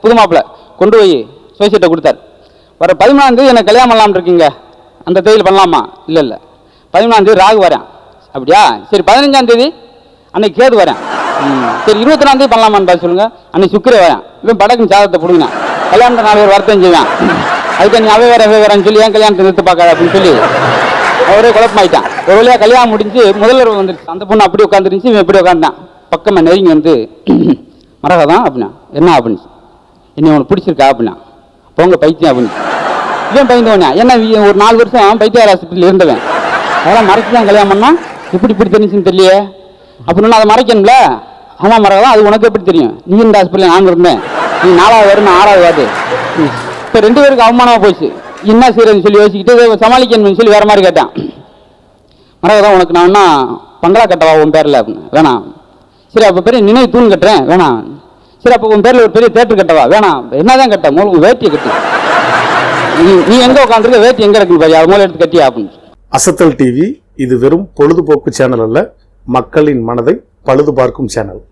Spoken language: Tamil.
புது மாப்பிள்ளை கொண்டு போய் சோசியத்தை கொடுத்தாரு. வர 14ஆம் தேதி எனக்கு கல்யாணம் பண்ணலாம்னு இருக்கீங்க, அந்த தேதியில் பண்ணலாமா? இல்லை இல்லை, 14ஆம் தேதி ராகு வரேன். அப்படியா, சரி 15ஆம் தேதி அன்னைக்கு கேது வரேன். சரி 21ஆம் தேதி பண்ணலாமான்னு பார்த்து சொல்லுங்க. அன்னைக்கு சுக்கிரே வரேன். இவன் படக்குன்னு சாதத்தை பிடிங்க, கல்யாணத்தை 4 பேர் வரத்தையும் செய்வேன். அதுக்கு நீ அவே வேறன்னு சொல்லி ஏன் கல்யாணத்தை நிறுத்த பார்க்காத அப்படின்னு சொல்லி அவரே குழப்பமாயிட்டான். ஒரு வழியாக கல்யாணம் முடிஞ்சு முதல்வர் வந்துருச்சு. அந்த பொண்ணு அப்படி உட்காந்துருந்துச்சு, இவன் எப்படி உட்காந்தான். பக்கமாக நெருங்கி வந்து மரகதான் அப்படின்னா என்ன அப்படின்னு, என்னை உனக்கு பிடிச்சிருக்கா அப்படின்னா, போங்க பைத்தியம் அப்படின்னு. இவன் பயந்தவனே, என்ன ஒரு 4 வருஷம் பைத்தியார் ஆஸ்பத்திரியில் இருந்தவன், அதெல்லாம் மறைச்சு தான் கல்யாணம் பண்ணா, இப்படி தெரிஞ்சுன்னு தெரியலையே அப்படின்னு. அதை மறைக்கணும்ல. ஆமாம் மரகதான், அது உனக்கு எப்படி தெரியும், நீ இந்த ஹாஸ்பிட்டலில் நான் இருந்தேன், நீ 4வது வரும் நான் 6வது வாது. இப்போ 2 பேருக்கு அவமானமாக போச்சு. என்ன செய்யறதுன்னு சொல்லி யோசிக்கிட்டு சமாளிக்கணும்னு சொல்லி வேற மாதிரி கேட்டான். மரகதான், உனக்கு நான் என்ன பங்களா கட்டவா உன் பேரில் அப்படின்னு. வேணாம். சரி அப்போ பெரிய நினைவு தூண் கட்டுறேன். வேணாம். சரி அப்போ உன் பேரில் ஒரு பெரிய தேட்டர் கட்டவா? வேணாம். என்னதான் கட்ட, மூலம் வேட்டியை கட்டு. நீ எங்கே உட்காந்துருக்க, வேட்டி எங்கே இருக்குன்னு பாரு, அது மூலம் எடுத்து கட்டியா அப்படின்னு. அசத்தல் டிவி இது வெறும் பொழுதுபோக்கு சேனல் அல்ல, மக்களின் மனதை பழுது பார்க்கும் சேனல்.